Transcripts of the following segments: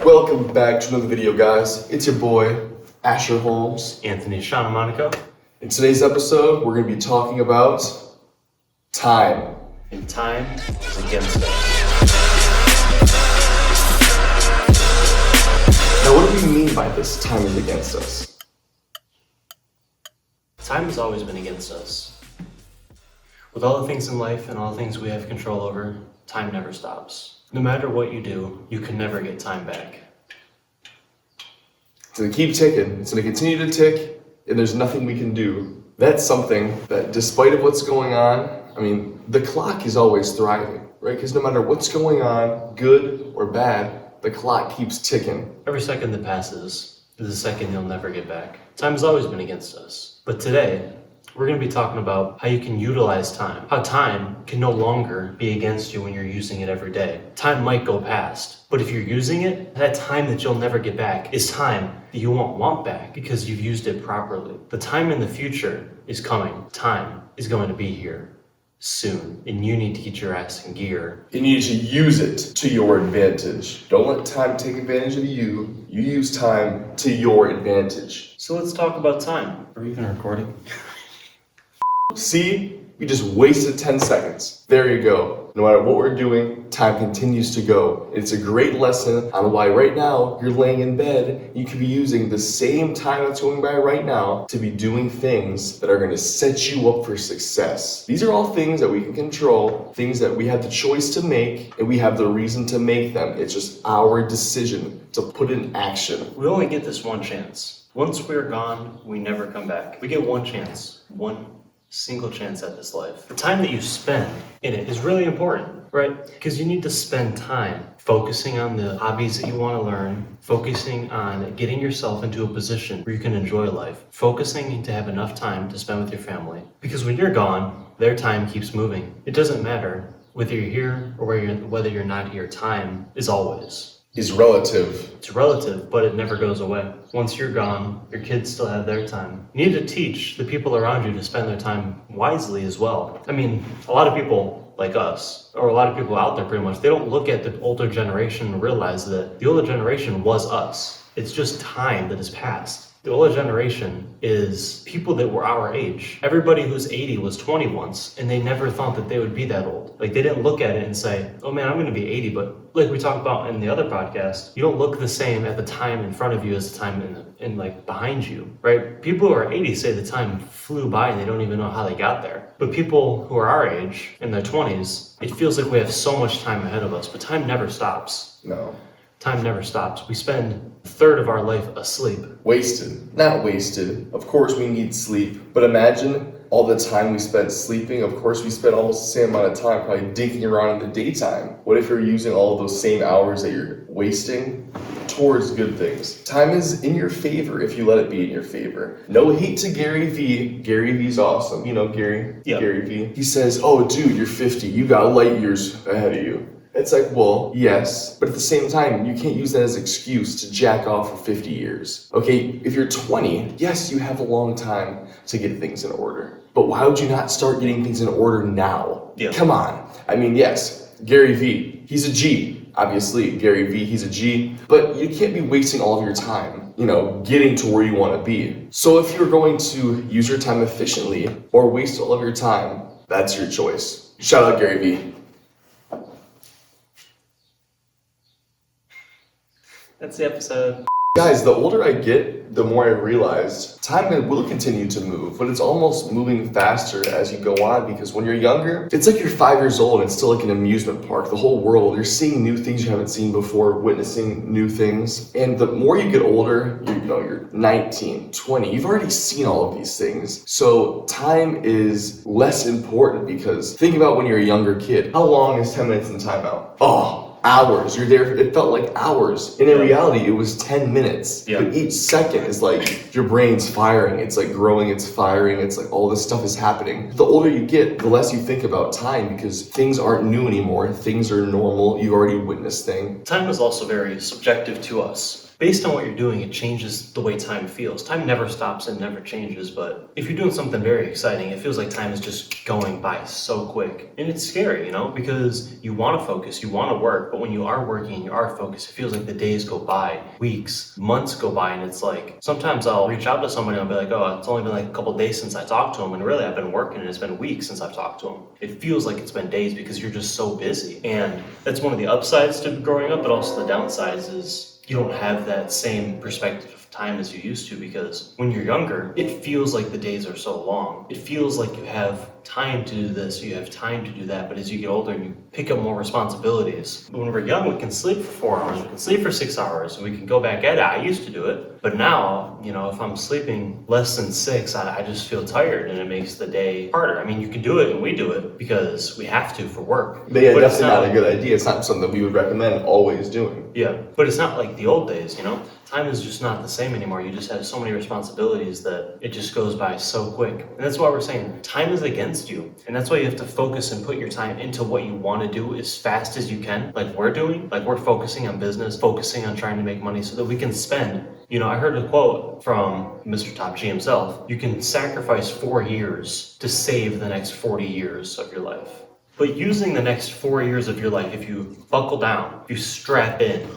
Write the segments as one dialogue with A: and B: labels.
A: Welcome back to another video, guys. It's your boy, Asher Holmes.
B: Anthony Sean Monaco.
A: In today's episode, we're going to be talking about time.
B: And time is against us.
A: Now, what do we mean by this, time is against us?
B: Time has always been against us. With all the things in life and all the things we have control over, time never stops. No matter what you do, you can never get time back.
A: It's going to keep ticking. It's going to continue to tick, and there's nothing we can do. That's something that, despite of what's going on, the clock is always thriving, right? Because no matter what's going on, good or bad, the clock keeps ticking.
B: Every second that passes is a second you'll never get back. Time has always been against us. But today, we're going to be talking about how you can utilize time. How time can no longer be against you when you're using it every day. Time might go past, but if you're using it, that time that you'll never get back is time that you won't want back because you've used it properly. The time in the future is coming. Time is going to be here soon, and you need to get your ass in gear.
A: You need to use it to your advantage. Don't let time take advantage of you. You use time to your advantage.
B: So let's talk about time. Are we even recording?
A: See, we just wasted 10 seconds. There you go. No matter what we're doing, time continues to go. It's a great lesson on why right now you're laying in bed. You could be using the same time that's going by right now to be doing things that are going to set you up for success. These are all things that we can control, things that we have the choice to make, and we have the reason to make them. It's just our decision to put in action.
B: We only get this one chance. Once we're gone, we never come back. We get one chance. One single chance at this life. The time that you spend in it is really important, right? Because you need to spend time focusing on the hobbies that you want to learn, focusing on getting yourself into a position where you can enjoy life, focusing to have enough time to spend with your family. Because when you're gone, their time keeps moving. It doesn't matter whether you're here or whether you're not here. Time is always.
A: Is relative.
B: It's relative, but it never goes away. Once you're gone, your kids still have their time. You need to teach the people around you to spend their time wisely as well. A lot of people like us, or a lot of people out there pretty much, they don't look at the older generation and realize that the older generation was us. It's just time that has passed. The older generation is people that were our age. Everybody who's 80 was 20 once, and they never thought that they would be that old. Like, they didn't look at it and say, oh man, I'm gonna be 80, but like we talked about in the other podcast, you don't look the same at the time in front of you as the time in behind you, right? People who are 80 say the time flew by and they don't even know how they got there. But people who are our age, in their 20s, it feels like we have so much time ahead of us, but time never stops.
A: No.
B: Time never stops. We spend a third of our life asleep.
A: Wasted. Not wasted. Of course we need sleep. But imagine all the time we spent sleeping. Of course we spent almost the same amount of time probably dinking around in the daytime. What if you're using all of those same hours that you're wasting towards good things? Time is in your favor if you let it be in your favor. No hate to Gary V. Gary V's awesome. You know Gary?
B: Yep.
A: Gary V. He says, oh dude, you're 50. You got light years ahead of you. It's like, well, yes, but at the same time, you can't use that as an excuse to jack off for 50 years. Okay, if you're 20, yes, you have a long time to get things in order. But why would you not start getting things in order now?
B: Yeah.
A: Come on. Yes, Gary V, he's a G. Obviously, Gary V, he's a G. But you can't be wasting all of your time, getting to where you want to be. So if you're going to use your time efficiently or waste all of your time, that's your choice. Shout out Gary V.
B: That's the episode.
A: Guys, the older I get, the more I realized time will continue to move, but it's almost moving faster as you go on, because when you're younger, it's like you're 5 years old and it's still like an amusement park. The whole world, you're seeing new things you haven't seen before, witnessing new things. And the more you get older, you're 19, 20, you've already seen all of these things. So time is less important, because think about when you're a younger kid. How long is 10 minutes in timeout? Hours. You're there. It felt like hours. And in reality, it was 10 minutes.
B: Yeah.
A: But each second is like your brain's firing. It's like growing. It's firing. It's like all this stuff is happening. The older you get, the less you think about time, because things aren't new anymore. Things are normal. You've already witnessed things.
B: Time is also very subjective to us. based on what you're doing, it changes the way time feels. Time never stops and never changes, but if you're doing something very exciting, it feels like time is just going by so quick. And it's scary, because you want to focus, you want to work, but when you are working and you are focused, it feels like the days go by, weeks, months go by, and it's like, sometimes I'll reach out to somebody and I'll be like, oh, it's only been like a couple of days since I talked to them, and really I've been working and it's been weeks since I've talked to them. It feels like it's been days because you're just so busy. And that's one of the upsides to growing up, but also the downsides is you don't have that same perspective of time as you used to, because when you're younger, it feels like the days are so long. It feels like you have time to do this, you have time to do that, but as you get older and you pick up more responsibilities. When we're young, we can sleep for 4 hours, we can sleep for 6 hours, and we can go back at it. I used to do it, but now, if I'm sleeping less than 6, I just feel tired, and it makes the day harder. I mean, you can do it, and we do it because we have to for work.
A: But yeah, but definitely not a good idea. It's not something we would recommend always doing.
B: Yeah, but it's not like the old days, Time is just not the same anymore. You just have so many responsibilities that it just goes by so quick. And that's why we're saying time is against you. And that's why you have to focus and put your time into what you want to do as fast as you can, like we're doing. Like we're focusing on business, focusing on trying to make money so that we can spend. I heard a quote from Mr. Top G himself. You can sacrifice 4 years to save the next 40 years of your life. But using the next 4 years of your life, if you buckle down, if you strap in,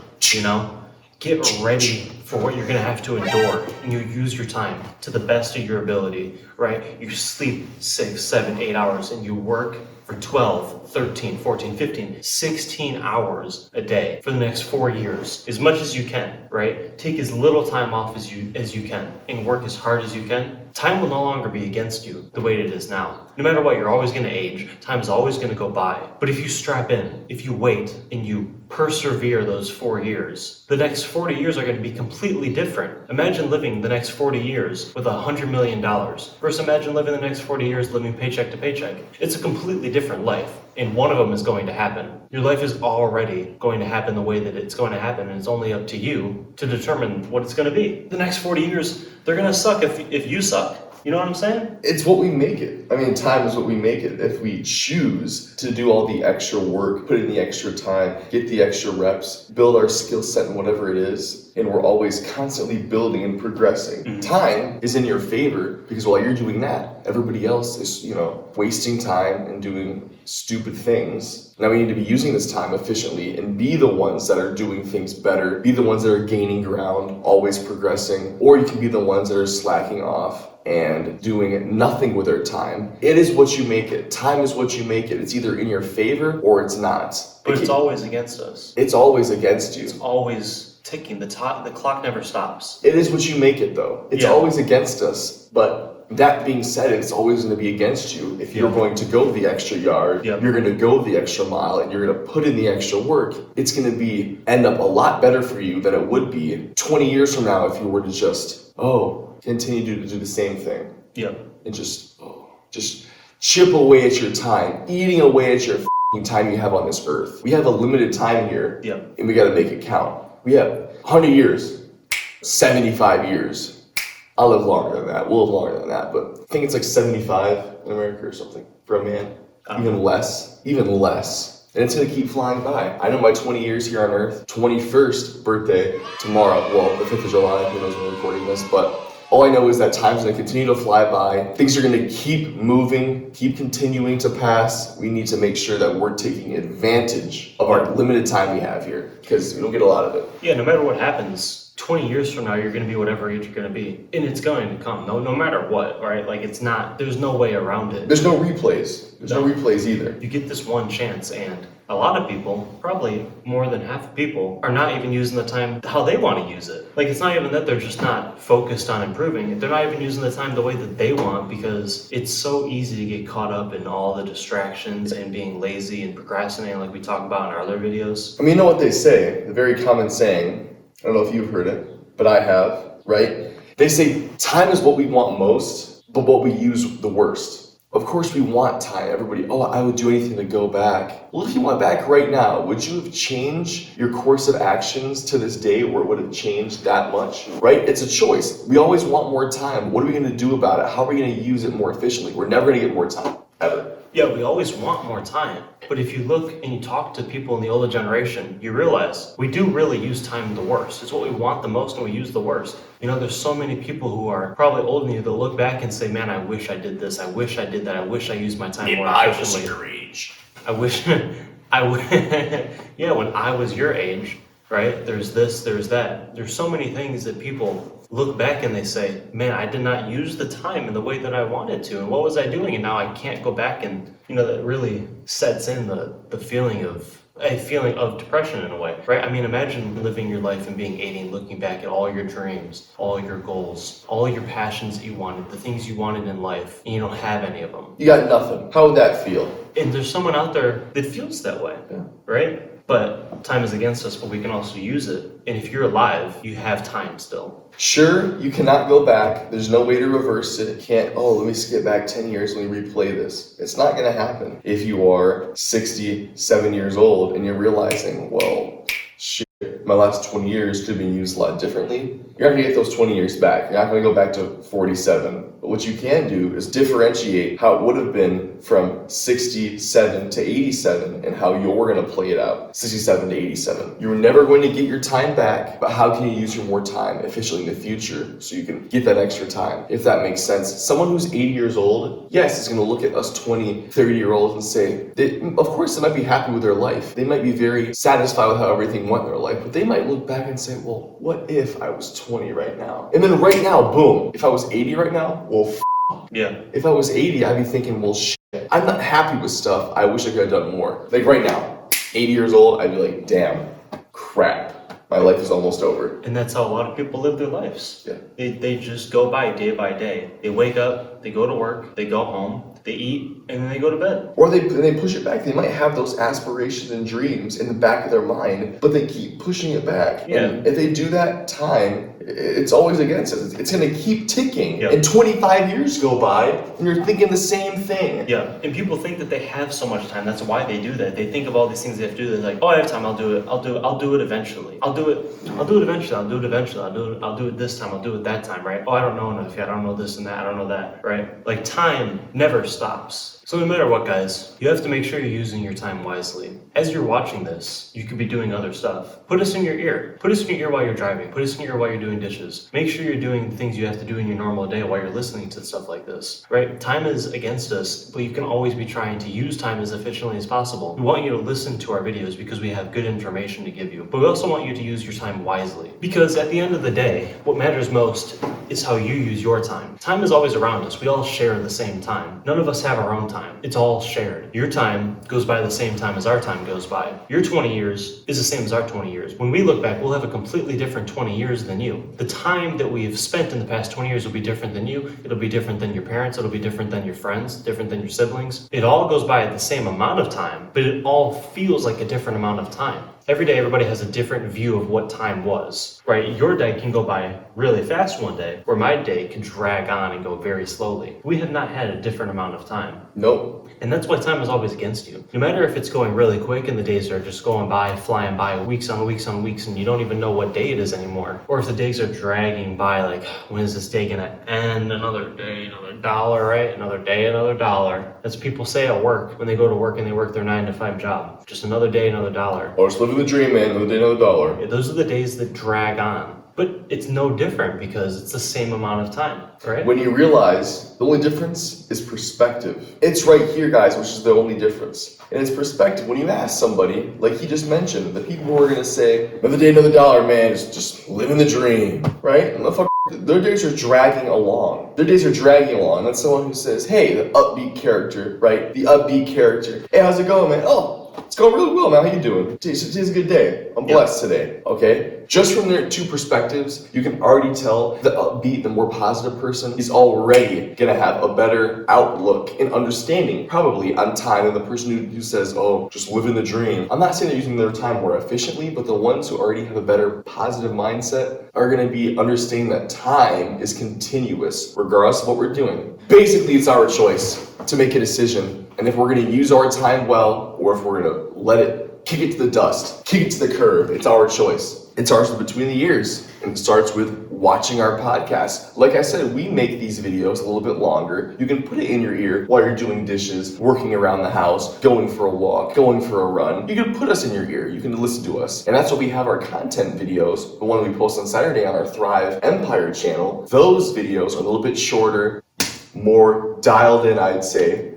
B: get ready for what you're going to have to endure, and you use your time to the best of your ability, right? You sleep 6, 7, 8 hours, and you work for 12, 13, 14, 15, 16 hours a day for the next 4 years, as much as you can, right? Take as little time off as you can, and work as hard as you can. Time will no longer be against you the way it is now. No matter what, you're always going to age. Time is always going to go by. But if you strap in, if you wait, and you persevere those 4 years, the next 40 years are going to be completely different. Imagine living the next 40 years with $100 million versus imagine living the next 40 years living paycheck to paycheck. It's a completely different life, and one of them is going to happen. Your life is already going to happen the way that it's going to happen, and it's only up to you to determine what it's going to be. The next 40 years, they're going to suck if you suck. You know what I'm saying?
A: It's what we make it. I mean, time is what we make it. If we choose to do all the extra work, put in the extra time, get the extra reps, build our skill set in whatever it is, and we're always constantly building and progressing. Mm-hmm. Time is in your favor because while you're doing that, everybody else is, wasting time and doing stupid things. Now we need to be using this time efficiently and be the ones that are doing things better, be the ones that are gaining ground, always progressing, or you can be the ones that are slacking off and doing nothing with their time. It is what you make it. Time is what you make it. It's either in your favor or it's not.
B: But it's always against us.
A: It's always against you.
B: It's always ticking. The clock never stops.
A: It is what you make it, though. It's always against us. But that being said, it's always going to be against you. If you're going to go the extra yard, you're going to go the extra mile, and you're going to put in the extra work, it's going to end up a lot better for you than it would be 20 years from now if you were to just, continue to do the same thing. And just chip away at your time, eating away at your time you have on this earth. We have a limited time here, and we got to make it count. We have 100 years, 75 years. I'll live longer than that. We'll live longer than that, but I think it's like 75 in America or something for a man. Even less. And it's going to keep flying by. I know my 20 years here on Earth, 21st birthday tomorrow. Well, the 5th of July, who knows when we're recording this, but all I know is that time's going to continue to fly by. Things are going to keep moving, keep continuing to pass. We need to make sure that we're taking advantage of our limited time we have here because we don't get a lot of it.
B: Yeah, no matter what happens, 20 years from now, you're going to be whatever age you're going to be. And it's going to come, no matter what, right? Like there's no way around it.
A: There's no replays. There's no replays either.
B: You get this one chance, and a lot of people, probably more than half of people, are not even using the time how they want to use it. Like it's not even that they're just not focused on improving. They're not even using the time the way that they want because it's so easy to get caught up in all the distractions and being lazy and procrastinating like we talk about in our other videos.
A: I mean, you know what they say, the very common saying, I don't know if you've heard it, but I have, right? They say time is what we want most, but what we use the worst. Of course we want time. Everybody, I would do anything to go back. Well, if you went back right now, would you have changed your course of actions to this day where it would have changed that much, right? It's a choice. We always want more time. What are we going to do about it? How are we going to use it more efficiently? We're never going to get more time, ever.
B: Yeah, we always want more time. But if you look and you talk to people in the older generation, you realize we do really use time the worst. It's what we want the most and we use the worst. There's so many people who are probably older than you that look back and say, man, I wish I did this. I wish I did that. I wish I used my time more efficiently.
A: Your age.
B: I wish, yeah, when I was your age, right? There's this, there's that. There's so many things that people look back and they say, man, I did not use the time in the way that I wanted to. And what was I doing? And now I can't go back and, that really sets in the feeling of depression in a way, right? I mean, imagine living your life and being 80 and looking back at all your dreams, all your goals, all your passions that you wanted, the things you wanted in life, and you don't have any of them.
A: You got nothing. How would that feel?
B: And there's someone out there that feels that way, right? But time is against us, but we can also use it. And if you're alive, you have time still.
A: Sure, you cannot go back. There's no way to reverse it. Let me skip back 10 years and we replay this. It's not going to happen. If you are 67 years old and you're realizing, well, shit, my last 20 years could have been used a lot differently, you're not going to get those 20 years back. You're not going to go back to 47. But what you can do is differentiate how it would have been from 67 to 87 and how you're going to play it out. 67 to 87. You're never going to get your time back, but how can you use your more time efficiently in the future so you can get that extra time, if that makes sense? Someone who's 80 years old, yes, is going to look at us 20, 30-year-olds and say, of course, they might be happy with their life. They might be very satisfied with how everything went in their life, but they might look back and say, well, what if I was 20 right now? And then right now, boom, if I was 80 right now, well,
B: yeah.
A: If I was 80, I'd be thinking, well, I'm not happy with stuff. I wish I could have done more. Like right now, 80 years old, I'd be like, damn, crap. My life is almost over.
B: And that's how a lot of people live their lives.
A: Yeah.
B: They just go by day. They wake up, they go to work, they go home, they eat, and then they go to bed.
A: Or they push it back. They might have those aspirations and dreams in the back of their mind, but they keep pushing it back.
B: Yeah.
A: And if they do that, time, it's always against us. It's going to keep ticking.
B: Yep.
A: And 25 years go by, and you're thinking the same thing.
B: Yeah, and people think that they have so much time. That's why they do that. They think of all these things they have to do. They're like, oh, I have time. I'll do it eventually. I'll do it eventually. I'll do it this time. I'll do it that time, right? Oh, I don't know enough yet. I don't know this and that. I don't know that, right? Like time never stops. So no matter what, guys, you have to make sure you're using your time wisely. As you're watching this, you could be doing other stuff. Put us in your ear. Put us in your ear while you're driving. Put us in your ear while you're doing dishes. Make sure you're doing things you have to do in your normal day while you're listening to stuff like this, right? Time is against us, but you can always be trying to use time as efficiently as possible. We want you to listen to our videos because we have good information to give you, but we also want you to use your time wisely. Because at the end of the day, what matters most is how you use your time. Time is always around us. We all share the same time. None of us have our own time. It's all shared. Your time goes by the same time as our time goes by. Your 20 years is the same as our 20 years. When we look back, we'll have a completely different 20 years than you. The time that we've spent in the past 20 years will be different than you. It'll be different than your parents. It'll be different than your friends, different than your siblings. It all goes by at the same amount of time, but it all feels like a different amount of time. Every day, everybody has a different view of what time was, right? Your day can go by really fast one day, where my day can drag on and go very slowly. We have not had a different amount of time.
A: Nope.
B: And that's why time is always against you. No matter if it's going really quick and the days are just going by, flying by, weeks on weeks on weeks, and you don't even know what day it is anymore. Or if the days are dragging by, like, when is this day gonna end? Another day, another dollar, right? Another day, another dollar. That's what people say at work when they go to work and they work their 9-to-5 job. Just another day, another dollar.
A: Or just living the dream, man. Another day, another dollar.
B: Those are the days that drag on. But it's no different because it's the same amount of time, right?
A: When you realize the only difference is perspective. It's right here, guys, which is the only difference. And it's perspective. When you ask somebody, like he just mentioned, the people who are going to say, another day, another dollar, man, just living the dream, right? And their days are dragging along. That's someone who says, hey, the upbeat character, right? The upbeat character. Hey, how's it going, man? Oh, it's going really well, man. How you doing? Today's a good day. I'm blessed today, okay? Just from their two perspectives, you can already tell the upbeat, the more positive person is already going to have a better outlook and understanding, probably, on time than the person who says, oh, just living the dream. I'm not saying they're using their time more efficiently, but the ones who already have a better positive mindset are going to be understanding that time is continuous, regardless of what we're doing. Basically, it's our choice to make a decision. And if we're going to use our time well, or if we're going to let it kick it to the dust, kick it to the curb, it's our choice. It starts with between the ears, and it starts with watching our podcast. Like I said, we make these videos a little bit longer. You can put it in your ear while you're doing dishes, working around the house, going for a walk, going for a run. You can put us in your ear. You can listen to us. And that's why we have our content videos, the one we post on Saturday on our Thryve Empire channel. Those videos are a little bit shorter, more dialed in, I'd say.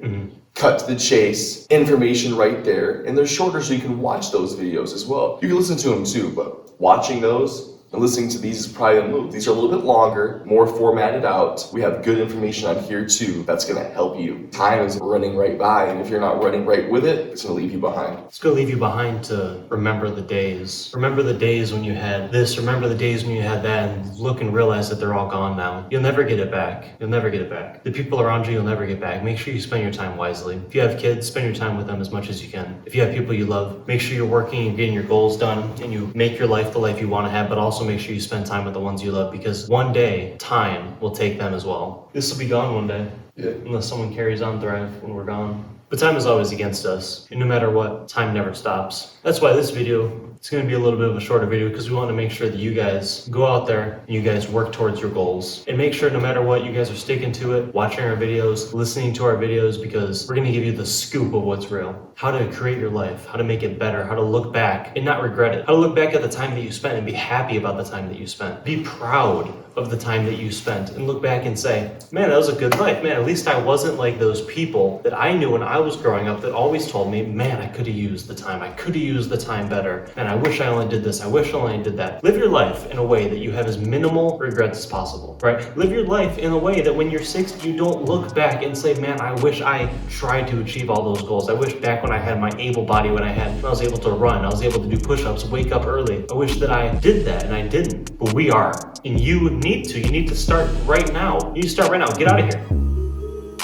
A: Cut to the chase, information right there, and they're shorter so you can watch those videos as well. You can listen to them too, but watching those and listening to these is probably a move. These are a little bit longer, more formatted out. We have good information on here too that's gonna help you. Time is running right by, and if you're not running right with it, it's gonna leave you behind.
B: It's gonna leave you behind to remember the days. Remember the days when you had this, remember the days when you had that, and look and realize that they're all gone now. You'll never get it back. You'll never get it back. The people around you, you'll never get back. Make sure you spend your time wisely. If you have kids, spend your time with them as much as you can. If you have people you love, make sure you're working and getting your goals done, and you make your life the life you wanna have, but also make sure you spend time with the ones you love, because one day, time will take them as well. This will be gone one day.
A: Yeah.
B: Unless someone carries on Thryve when we're gone. But time is always against us. And no matter what, time never stops. That's why this video, it's going to be a little bit of a shorter video, because we want to make sure that you guys go out there and you guys work towards your goals. And make sure no matter what, you guys are sticking to it, watching our videos, listening to our videos, because we're going to give you the scoop of what's real. How to create your life, how to make it better, how to look back and not regret it. How to look back at the time that you spent and be happy about the time that you spent. Be proud of the time that you spent and look back and say, man, that was a good life. Man, at least I wasn't like those people that I knew when I was growing up that always told me, man, I could have used the time. I could have used the time better. And I wish I only did this. I wish I only did that. Live your life in a way that you have as minimal regrets as possible, right? Live your life in a way that when you're 60, you don't look back and say, man, I wish I tried to achieve all those goals. I wish back when I had my able body, when I was able to run, I was able to do push-ups, wake up early. I wish that I did that and I didn't, but we are. And you need to start right now. You need to start right now. Get out of here.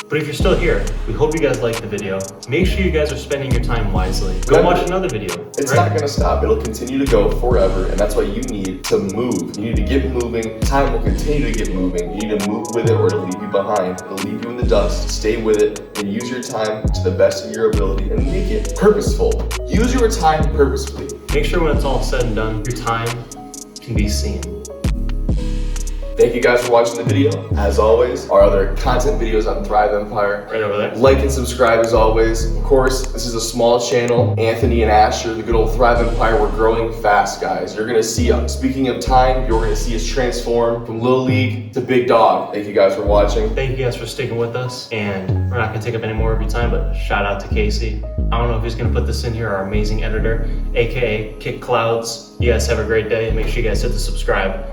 B: But if you're still here, we hope you guys liked the video. Make sure you guys are spending your time wisely. Go watch another video.
A: It's not going to stop. It'll continue to go forever, and that's why you need to move. You need to get moving. Time will continue to get moving. You need to move with it, or it'll leave you behind. It'll leave you in the dust. Stay with it and use your time to the best of your ability and make it purposeful. Use your time purposefully.
B: Make sure when it's all said and done, your time can be seen.
A: Thank you guys for watching the video. As always, our other content videos on Thryve Empire.
B: Right over there.
A: Like and subscribe as always. Of course, this is a small channel. Anthony and Asher, the good old Thryve Empire, we're growing fast, guys. You're gonna see us. Speaking of time, you're gonna see us transform from Little League to Big Dog. Thank you guys for watching.
B: Thank you guys for sticking with us, and we're not gonna take up any more of your time, but shout out to Casey. I don't know if he's gonna put this in here, our amazing editor, AKA Kick Clouds. You guys have a great day. Make sure you guys hit the subscribe.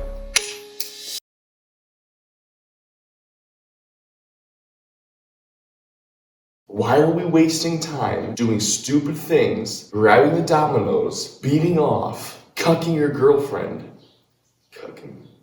A: Why are we wasting time doing stupid things, grabbing the dominoes, beating off, cucking your girlfriend? Cucking.